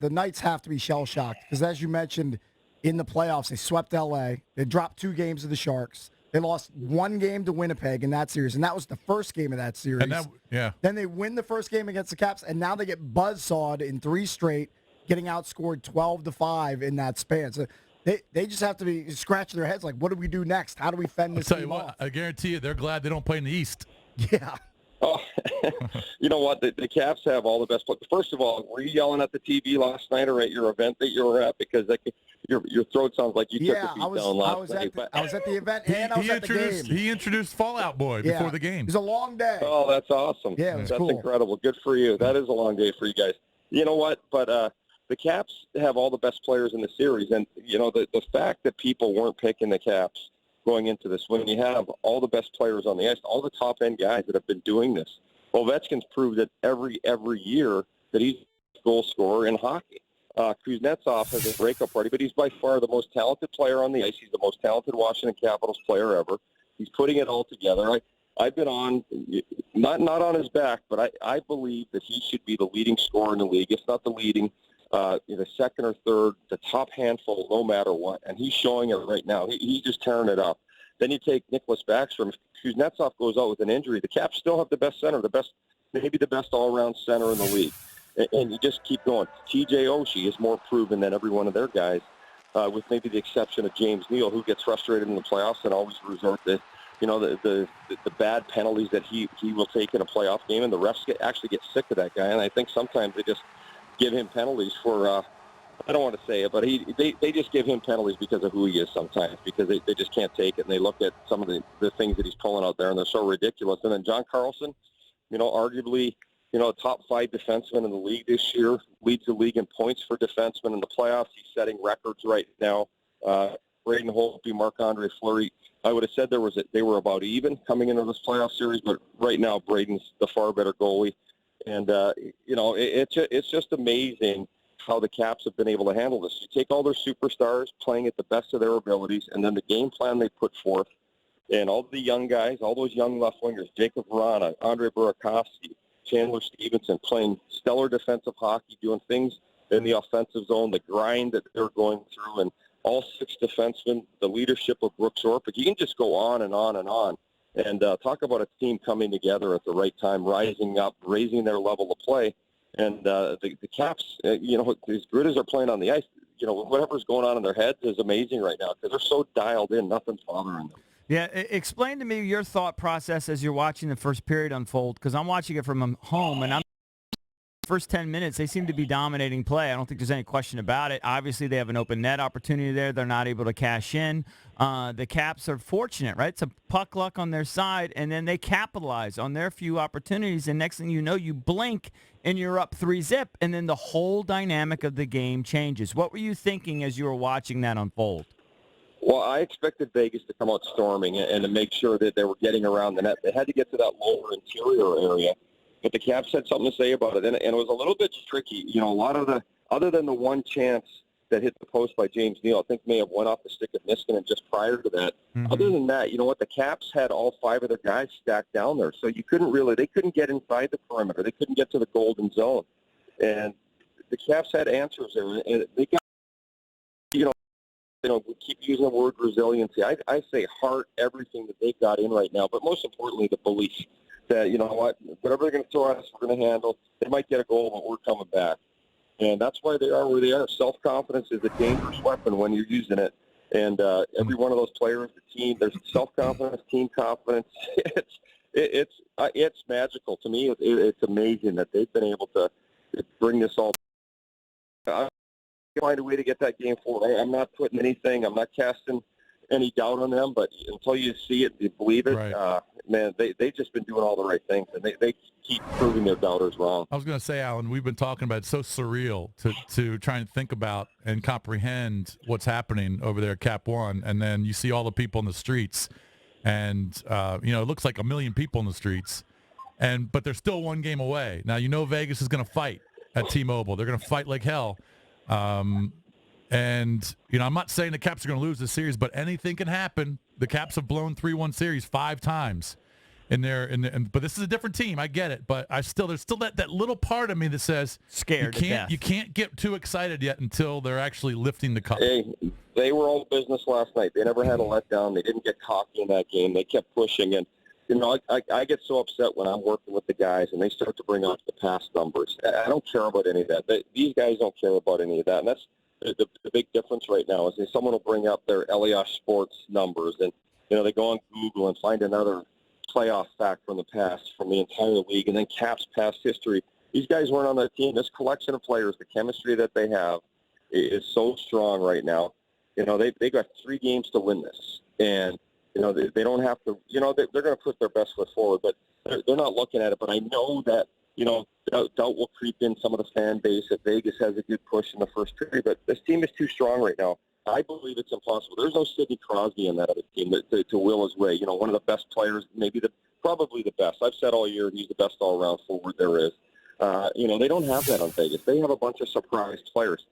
the Knights have to be shell-shocked because, as you mentioned, in the playoffs, they swept L.A. They dropped 2 games to the Sharks. They lost 1 game to Winnipeg in that series, and that was the first game of that series. Then they win the first game against the Caps, and now they get buzzsawed in 3 straight, getting outscored 12-5 in that span. So they just have to be scratching their heads like, what do we do next? How do we fend this team off? I guarantee you they're glad they don't play in the East. Yeah. Oh, you know what? The Caps have all the best players. First of all, were you yelling at the TV last night or at your event that you were at? Because your throat sounds like you took a beat down last night. I was at the event and I was at the game. He introduced Fallout Boy before the game. It was a long day. Oh, that's awesome. Yeah, it was that's cool. Incredible. Good for you. That is a long day for you guys. You know what? But the Caps have all the best players in the series. And, you know, the fact that people weren't picking the Caps going into this, when you have all the best players on the ice, all the top-end guys that have been doing this, Ovechkin's proved it every year that he's a goal scorer in hockey. Kuznetsov has a breakup party, but he's by far the most talented player on the ice. He's the most talented Washington Capitals player ever. He's putting it all together. I've been on, not on his back, but I believe that he should be the leading scorer in the league. If not the leading, the second or third, the top handful, no matter what. And he's showing it right now. He's just tearing it up. Then you take Nicholas Backstrom. If Kuznetsov goes out with an injury, the Caps still have the best center, maybe the best all-around center in the league. And you just keep going. TJ Oshie is more proven than every one of their guys, with maybe the exception of James Neal, who gets frustrated in the playoffs and always resort to, you know, the bad penalties that he will take in a playoff game, and the refs actually get sick of that guy. And I think sometimes they just give him penalties for I don't want to say it, but they just give him penalties because of who he is sometimes, because they just can't take it, and they look at some of the things that he's pulling out there, and they're so ridiculous. And then John Carlson, you know, arguably, you know, a top 5 defenseman in the league this year, leads the league in points for defensemen in the playoffs. He's setting records right now. Braden Holtby, Marc-Andre Fleury, I would have said they were about even coming into this playoff series, but right now Braden's the far better goalie. And, you know, it's just amazing how the Caps have been able to handle this. You take all their superstars playing at the best of their abilities, and then the game plan they put forth, and all the young guys, all those young left wingers, Jacob Vrana, Andre Burakovsky, Chandler Stevenson, playing stellar defensive hockey, doing things in the offensive zone, the grind that they're going through, and all 6 defensemen, the leadership of Brooks Orpik. You can just go on and on and on. And talk about a team coming together at the right time, rising up, raising their level of play. And the Caps, you know, as good as they're playing on the ice, you know, whatever's going on in their heads is amazing right now because they're so dialed in, nothing's bothering them. Yeah, explain to me your thought process as you're watching the first period unfold, because I'm watching it from home, and first 10 minutes, they seem to be dominating play. I don't think there's any question about it. Obviously, they have an open net opportunity there. They're not able to cash in. The Caps are fortunate, right? It's a puck luck on their side, and then they capitalize on their few opportunities, and next thing you know, you blink, and you're up 3-zip, and then the whole dynamic of the game changes. What were you thinking as you were watching that unfold? Well, I expected Vegas to come out storming and to make sure that they were getting around the net. They had to get to that lower interior area. But the Caps had something to say about it, and it was a little bit tricky. You know, a lot of other than the one chance that hit the post by James Neal, I think may have went off the stick of Niskanen just prior to that. Mm-hmm. Other than that, you know what, the Caps had all 5 of their guys stacked down there, so they couldn't get inside the perimeter. They couldn't get to the golden zone. And the Caps had answers there, and they got, you know, we keep using the word resiliency. I say heart, everything that they've got in right now, but most importantly, the belief that, you know what, whatever they're going to throw at us, we're going to handle. They might get a goal, but we're coming back. And that's why they are where they are. Self-confidence is a dangerous weapon when you're using it. And every one of those players, the team, there's self-confidence, team confidence. It's magical. To me, it's amazing that they've been able to bring this all. I find a way to get that game forward. I'm not putting anything. I'm not casting any doubt on them, but until you see it, you believe it. Right. Man, they've just been doing all the right things, and they keep proving their doubters wrong. I was going to say, Alan, we've been talking about it's so surreal to try and think about and comprehend what's happening over there at Cap One, and then you see all the people in the streets, and you know, it looks like a million people in the streets, but they're still one game away. Now, you know Vegas is going to fight at T-Mobile. They're going to fight like hell. And, you know, I'm not saying the Caps are going to lose this series, but anything can happen. The Caps have blown 3-1 series 5 times. but this is a different team. I get it, but there's still that little part of me that says scared to death. You can't get too excited yet until they're actually lifting the cup. Hey, they were all business last night. They never had a letdown. They didn't get cocky in that game. They kept pushing, and I get so upset when I'm working with the guys and they start to bring up the past numbers. I don't care about any of that. These guys don't care about any of that, and that's the big difference right now. Is that someone will bring up their Elias Sports numbers, and they go on Google and find another playoff fact from the past, from the entire league, and then Caps past history. These guys weren't on that team. This collection of players, the chemistry that they have is so strong right now. They got 3 games to win this, and they don't have to. They're going to put their best foot forward, but they're not looking at it. But I know that doubt will creep in some of the fan base that Vegas has a good push in the first period, but this team is too strong right now. I believe it's impossible. There's no Sidney Crosby in that other team to will his way. One of the best players, probably the best. I've said all year he's the best all-around forward there is. They don't have that on Vegas. They have a bunch of surprise players.